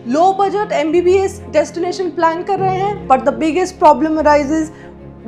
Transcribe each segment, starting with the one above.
Low budget MBBS destination plan कर रहे हैं, but the biggest problem arises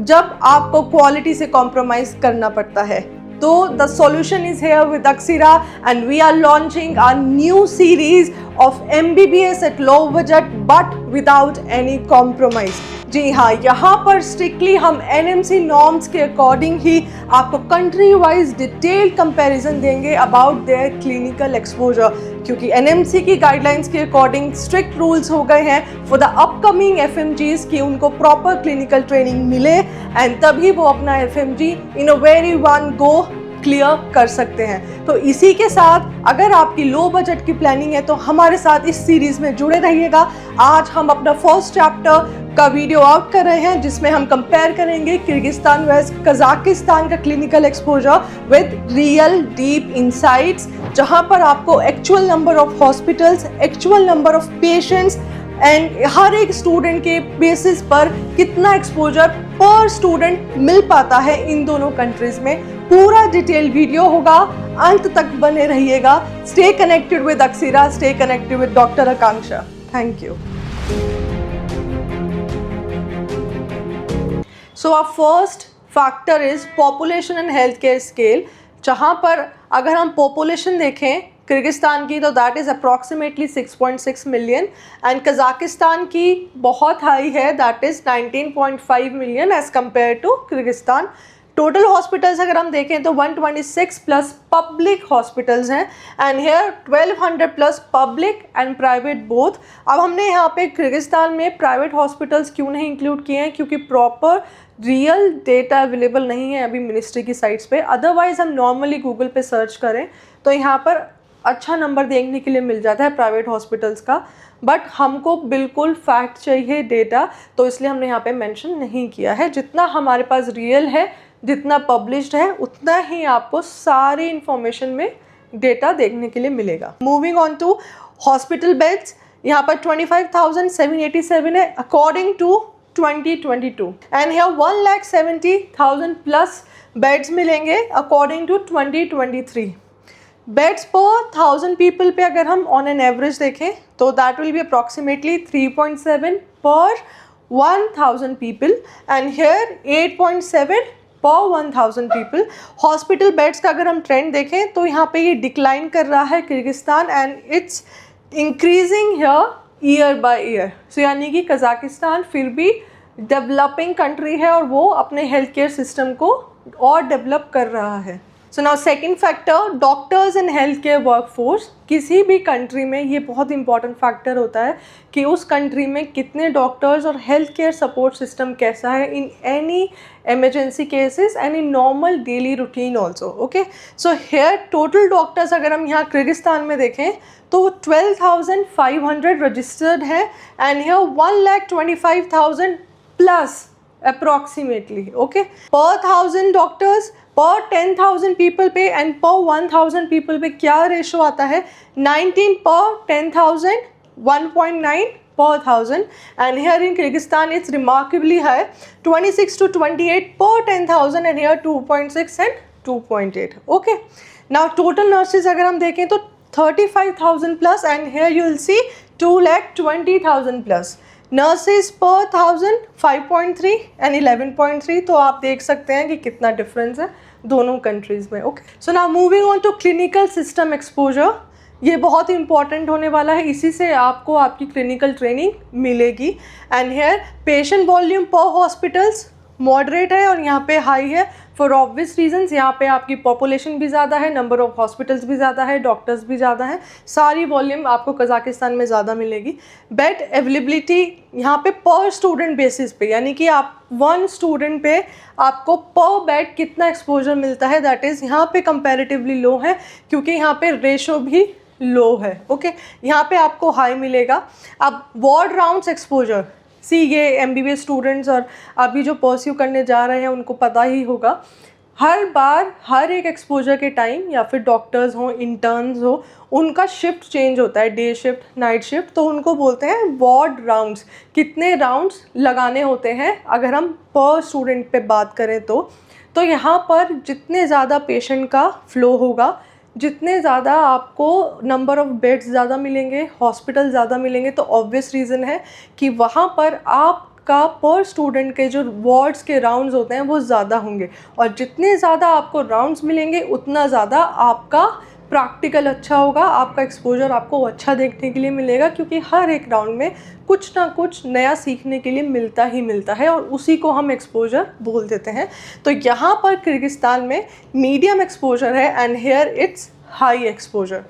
जब आपको क्वालिटी से कॉम्प्रोमाइज करना पड़ता है. तो the solution is here with Aksira, and we are launching our new series of MBBS at low budget but without any compromise. जी हाँ, यहाँ पर स्ट्रिक्टली हम NMC नॉर्म्स के अकॉर्डिंग ही आपको कंट्री वाइज डिटेल्ड कंपैरिजन देंगे अबाउट देयर क्लिनिकल एक्सपोजर, क्योंकि NMC की guidelines के अकॉर्डिंग स्ट्रिक्ट रूल्स हो गए हैं फॉर द अपकमिंग FMGs कि उनको प्रॉपर क्लिनिकल ट्रेनिंग मिले एंड तभी वो अपना FMG in a very one go clear कर सकते हैं. तो इसी के साथ अगर आपकी लो बजट की प्लानिंग है तो हमारे साथ इस सीरीज में जुड़े रहिएगा. आज हम अपना फर्स्ट चैप्टर का वीडियो आउट कर रहे हैं जिसमें हम कंपेयर करेंगे किर्गिस्तान वर्सेस कजाकिस्तान का clinical exposure with real deep insights, जहां पर आपको actual number of hospitals, actual number of patients and हर एक स्टूडेंट के बेसिस पर कितना एक्सपोजर पर स्टूडेंट मिल पाता है इन दोनों कंट्रीज में. पूरा डिटेल वीडियो होगा, अंत तक बने रहिएगा. Stay connected with Akshira, stay connected with doctor Akanksha. Thank you. So our first factor is population and health care scale, जहाँ पर अगर हम पॉपुलेशन देखें किर्गिस्तान की तो that is approximately 6.6 million and Kazakhstan की बहुत हाई है, that is 19.5 million as compared to Kyrgyzstan. Total hospitals अगर हम देखें तो 126 प्लस पब्लिक हॉस्पिटल्स हैं and here 1200 plus public and private both. अब हमने यहाँ पे किर्गिस्तान में प्राइवेट हॉस्पिटल्स क्यों नहीं इंक्लूड किए हैं, क्योंकि प्रॉपर रियल डेटा अवेलेबल नहीं है अभी मिनिस्ट्री की साइट्स पे. अदरवाइज हम नॉर्मली गूगल पे सर्च करें तो यहाँ पर अच्छा नंबर देखने के लिए मिल जाता है प्राइवेट हॉस्पिटल्स का, बट हमको बिल्कुल फैक्ट चाहिए डेटा, तो इसलिए हमने यहाँ पे मेंशन नहीं किया है. जितना हमारे पास रियल है, जितना पब्लिश्ड है, उतना ही आपको सारी इंफॉर्मेशन में डेटा देखने के लिए मिलेगा. Moving on to hospital beds, यहाँ पर 25,787 है अकॉर्डिंग टू 2022 एंड यहाँ 1,70,000 प्लस बेड्स मिलेंगे अकॉर्डिंग टू 2023. बेड्स पर 1000 पीपल पे अगर हम ऑन एन एवरेज देखें तो दैट विल बी अप्रॉक्सीमेटली 3.7 पर 1000 पीपल एंड हेयर 8.7 पर 1000 पीपल. हॉस्पिटल बेड्स का अगर हम ट्रेंड देखें तो यहाँ पे ये डिक्लाइन कर रहा है Kyrgyzstan and it's increasing here year by year. So यानी कि कजाकिस्तान फिर भी डेवलपिंग कंट्री है और वो अपने हेल्थ केयर सिस्टम को और डेवलप कर रहा है. So now second factor, doctors and health care workforce. किसी भी कंट्री में ये बहुत इंपॉर्टेंट फैक्टर होता है कि उस कंट्री में कितने डॉक्टर्स और हेल्थ केयर सपोर्ट सिस्टम कैसा है in any emergency cases and in normal daily routine also. Okay, so here total doctors अगर हम यहाँ किर्गिस्तान में देखें तो 12,500 रजिस्टर्ड हैं and here 1,25,000 plus approximately. Okay, per 1000 doctors पर 10,000 पीपल पे एंड पर 1000 पीपल पे क्या रेशो आता है, 19 पर 10,000, 1.9 per 1000 and here in Kyrgyzstan it's remarkably high, 26 to 28 per 10,000 and here 2.6 and 2.8. Okay, now total nurses अगर हम देखें तो 35,000 plus and here you will see 2,20,000 plus. Nurses per 1000 5.3 and 11.3. तो आप देख सकते हैं कि कितना डिफरेंस है दोनों कंट्रीज में. Okay, so now moving on to clinical system exposure. ये बहुत इंपॉर्टेंट होने वाला है, इसी से आपको आपकी क्लिनिकल ट्रेनिंग मिलेगी. एंड हेयर पेशेंट वॉल्यूम पर हॉस्पिटल्स मॉडरेट है और यहाँ पे हाई है फॉर ऑब्वियस रीजंस. यहाँ पे आपकी पॉपुलेशन भी ज़्यादा है, नंबर ऑफ हॉस्पिटल्स भी ज़्यादा है, डॉक्टर्स भी ज़्यादा हैं, सारी वॉल्यूम आपको कजाकिस्तान में ज़्यादा मिलेगी. बेड अवेलेबिलिटी यहाँ पे पर स्टूडेंट बेसिस पे, यानी कि आप 1 स्टूडेंट पे आपको पर बेड कितना एक्सपोजर मिलता है, दैट इज़ यहाँ पे कंपैरेटिवली लो है क्योंकि यहाँ पे रेशो भी लो है. ओके, यहाँ पे आपको हाई मिलेगा. अब वार्ड राउंड्स एक्सपोजर, ये MBBS स्टूडेंट्स और अभी जो परस्यू करने जा रहे हैं उनको पता ही होगा, हर बार हर एक एक्सपोजर के टाइम या फिर डॉक्टर्स हो, इंटर्न्स हो, उनका शिफ्ट चेंज होता है, डे शिफ्ट, नाइट शिफ्ट, तो उनको बोलते हैं वार्ड राउंड्स. कितने राउंड्स लगाने होते हैं अगर हम पर स्टूडेंट पे बात करें तो यहाँ पर जितने ज़्यादा पेशेंट का फ्लो होगा जितने ज़्यादा आपको नंबर ऑफ़ बेड्स ज़्यादा मिलेंगे, हॉस्पिटल ज़्यादा मिलेंगे, तो ऑब्वियस रीज़न है कि वहाँ पर आपका पर स्टूडेंट के जो वार्ड्स के राउंड्स होते हैं वो ज़्यादा होंगे, और जितने ज़्यादा आपको राउंड्स मिलेंगे उतना ज़्यादा आपका प्रैक्टिकल अच्छा होगा, आपका एक्सपोजर आपको अच्छा देखने के लिए मिलेगा, क्योंकि हर एक राउंड में कुछ ना कुछ नया सीखने के लिए मिलता ही मिलता है, और उसी को हम एक्सपोजर बोल देते हैं। तो यहाँ पर किर्गिस्तान में मीडियम एक्सपोजर है and here it's high exposure.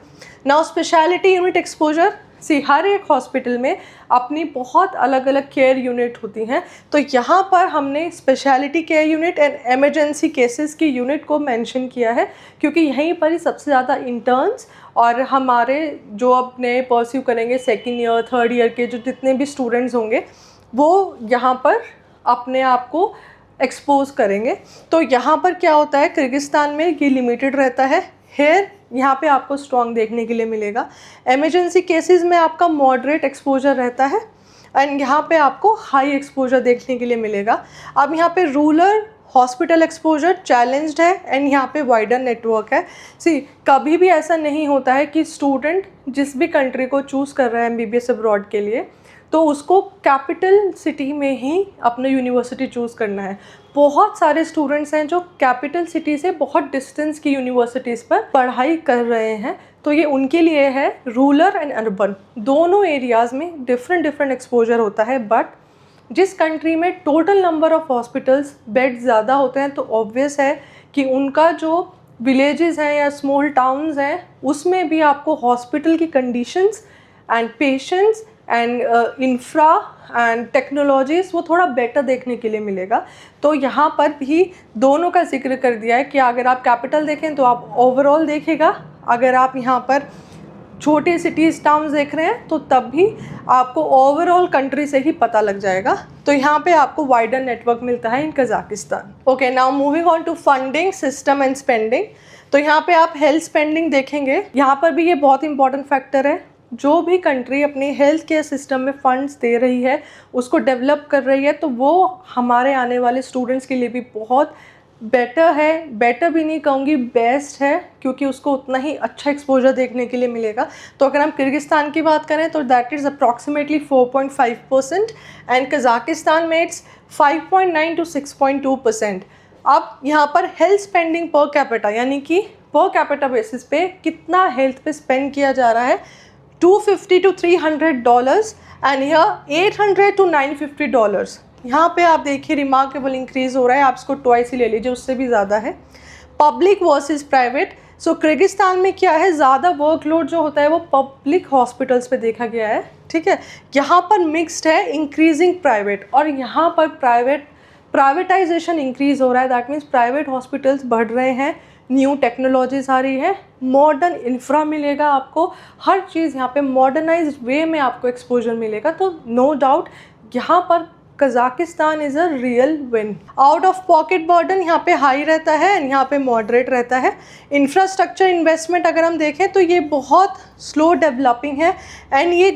Now specialty unit exposure, see हर एक हॉस्पिटल में अपनी बहुत अलग अलग केयर यूनिट होती हैं, तो यहाँ पर हमने speciality care unit and emergency cases की यूनिट को मेंशन किया है, क्योंकि यहीं पर ही सबसे ज़्यादा इंटर्न्स और हमारे जो अब नए परस्यू करेंगे सेकेंड ईयर थर्ड ईयर के जो जितने भी स्टूडेंट्स होंगे वो यहाँ पर अपने आप को एक्सपोज करेंगे। तो यहाँ पर क्या होता है, किर्गिस्तान में ये लिमिटेड रहता है, हेयर यहाँ पे आपको स्ट्रॉन्ग देखने के लिए मिलेगा। इमरजेंसी केसेस में आपका मॉडरेट एक्सपोजर रहता है एंड यहाँ पे आपको हाई एक्सपोजर देखने के लिए मिलेगा। अब यहाँ पे रूरल हॉस्पिटल एक्सपोजर चैलेंज्ड है एंड यहाँ पे वाइडर नेटवर्क है। सी कभी भी ऐसा नहीं होता है कि स्टूडेंट जिस भी कंट्री को चूज़ कर रहा है MBBS अब्रॉड के लिए तो उसको कैपिटल सिटी में ही अपना यूनिवर्सिटी चूज़ करना है। बहुत सारे स्टूडेंट्स हैं जो कैपिटल सिटी से बहुत डिस्टेंस की यूनिवर्सिटीज़ पर पढ़ाई कर रहे हैं, तो ये उनके लिए है। रूरल एंड अर्बन दोनों एरियाज़ में डिफरेंट एक्सपोजर होता है, बट जिस कंट्री में total number of hospitals bed ज़्यादा होते हैं तो ऑब्वियस है कि उनका जो विलेजेस हैं या स्मॉल टाउन्स हैं उसमें भी आपको हॉस्पिटल की conditions and patients and infra and technologies वो थोड़ा बेटर देखने के लिए मिलेगा। तो यहाँ पर भी दोनों का जिक्र कर दिया है कि अगर आप कैपिटल देखें तो आप ओवरऑल देखेगा, अगर आप यहाँ पर छोटे सिटीज़ टाउन्स देख रहे हैं तो तब भी आपको ओवरऑल कंट्री से ही पता लग जाएगा। तो यहाँ पे आपको वाइडर नेटवर्क मिलता है in Kazakhstan. Okay, now moving on to funding system and spending. तो यहाँ पे आप हेल्थ स्पेंडिंग देखेंगे, यहाँ पर भी ये बहुत इंपॉर्टेंट फैक्टर है। जो भी कंट्री अपने हेल्थ केयर सिस्टम में फंड्स दे रही है, उसको डेवलप कर रही है, तो वो हमारे आने वाले स्टूडेंट्स के लिए भी बहुत बेटर है। बेटर भी नहीं कहूँगी, बेस्ट है, क्योंकि उसको उतना ही अच्छा एक्सपोजर देखने के लिए मिलेगा। तो अगर हम किर्गिस्तान की बात करें तो that is approximately 4.5% and Kazakhstan में इट्स 5.9 to 6.2%। अब यहाँ पर हेल्थ स्पेंडिंग पर कैपिटा यानी कि पर कैपिटा बेसिस पे कितना हेल्थ पे स्पेंड किया जा रहा है, $250 to $300 एंड यहाँ $800 to $950। यहाँ पे आप देखिए रिमार्केबल इंक्रीज़ हो रहा है, आप इसको ट्वाइस ही ले लीजिए, उससे भी ज़्यादा है। पब्लिक वर्सेस प्राइवेट, सो किर्गिस्तान में क्या है, ज़्यादा वर्कलोड जो होता है वो पब्लिक हॉस्पिटल्स पे देखा गया है, ठीक है। यहाँ पर मिक्स्ड है, इंक्रीजिंग प्राइवेट, और यहाँ पर प्राइवेटाइजेशन इंक्रीज़ हो रहा है। दैट मीन्स प्राइवेट हॉस्पिटल्स बढ़ रहे हैं, न्यू टेक्नोलॉजीज़ आ रही है, मॉडर्न इंफ्रा मिलेगा आपको, हर चीज़ यहाँ पे मॉडर्नाइज्ड वे में आपको एक्सपोजर मिलेगा। तो नो डाउट यहाँ पर Kazakhstan is a real win. Out of pocket burden यहाँ पे हाई रहता है एंड यहाँ पे मॉडरेट रहता है। इंफ्रास्ट्रक्चर इन्वेस्टमेंट अगर हम देखें तो ये बहुत स्लो डेवलपिंग है एंड ये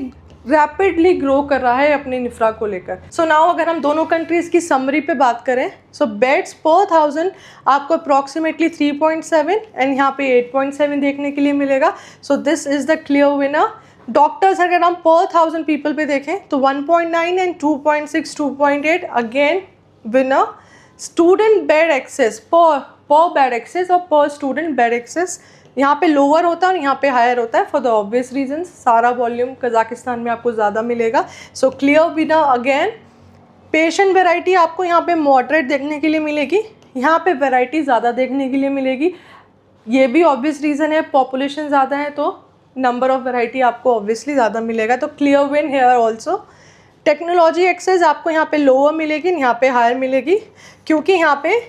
रैपिडली ग्रो कर रहा है अपने इंफ्रा को लेकर। सो नाउ अगर हम दोनों कंट्रीज़ की समरी पे बात करें, सो बेड्स पर 1000 आपको अप्रॉक्सीमेटली 3.7 एंड यहाँ पे 8.7 देखने के लिए मिलेगा। So this is the clear winner. Doctors अगर हम पर 1000 पीपल पे देखें तो 1.9 and 2.6 2.8 again winner. Student bed access पर बेड एक्सेस और पर स्टूडेंट बेड एक्सेस यहाँ पे लोअर होता है और यहाँ पे हायर होता है फॉर द ऑब्वियस रीजंस। सारा वॉल्यूम कज़ाकिस्तान में आपको ज़्यादा मिलेगा। So clear winner again. Patient variety आपको यहाँ पे मॉडरेट देखने के लिए मिलेगी, यहाँ पे वेराइटी ज़्यादा देखने के लिए मिलेगी। ये भी ऑब्वियस रीज़न है, पॉपुलेशन ज़्यादा है तो नंबर ऑफ़ वेराइटी आपको ऑब्वियसली ज़्यादा मिलेगा। तो clear win here also. Technology access आपको यहाँ पे लोअर मिलेगी, यहाँ पे हायर मिलेगी, क्योंकि यहाँ पे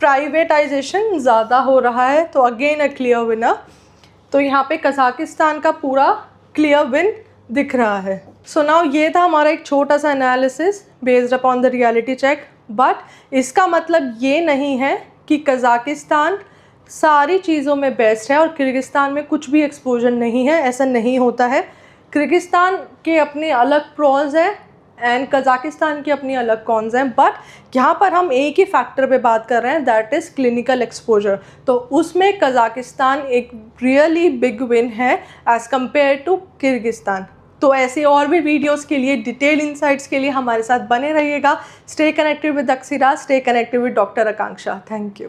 प्राइवेटाइजेशन ज़्यादा हो रहा है। तो अगेन अ क्लियर विनर। तो यहाँ पे कज़ाकिस्तान का पूरा क्लियर विन दिख रहा है। सो नाउ ये था हमारा एक छोटा सा analysis based upon the reality check, but इसका मतलब ये नहीं है कि कज़ाकिस्तान सारी चीज़ों में बेस्ट है और किर्गिस्तान में कुछ भी एक्सपोजर नहीं है, ऐसा नहीं होता है। किर्गिस्तान के अपने अलग प्रॉज हैं एंड कज़ाकिस्तान की अपनी अलग कॉन्स हैं, बट यहाँ पर हम एक ही फैक्टर पे बात कर रहे हैं, दैट इज़ क्लिनिकल एक्सपोजर। तो उसमें कज़ाकिस्तान एक रियली बिग विन है एज़ कम्पेयर टू किर्गिस्तान। तो ऐसे और भी वीडियोस के लिए, डिटेल इंसाइट्स के लिए हमारे साथ बने रहिएगा। Stay connected with Akshira, stay connected with doctor Akanksha. Thank you.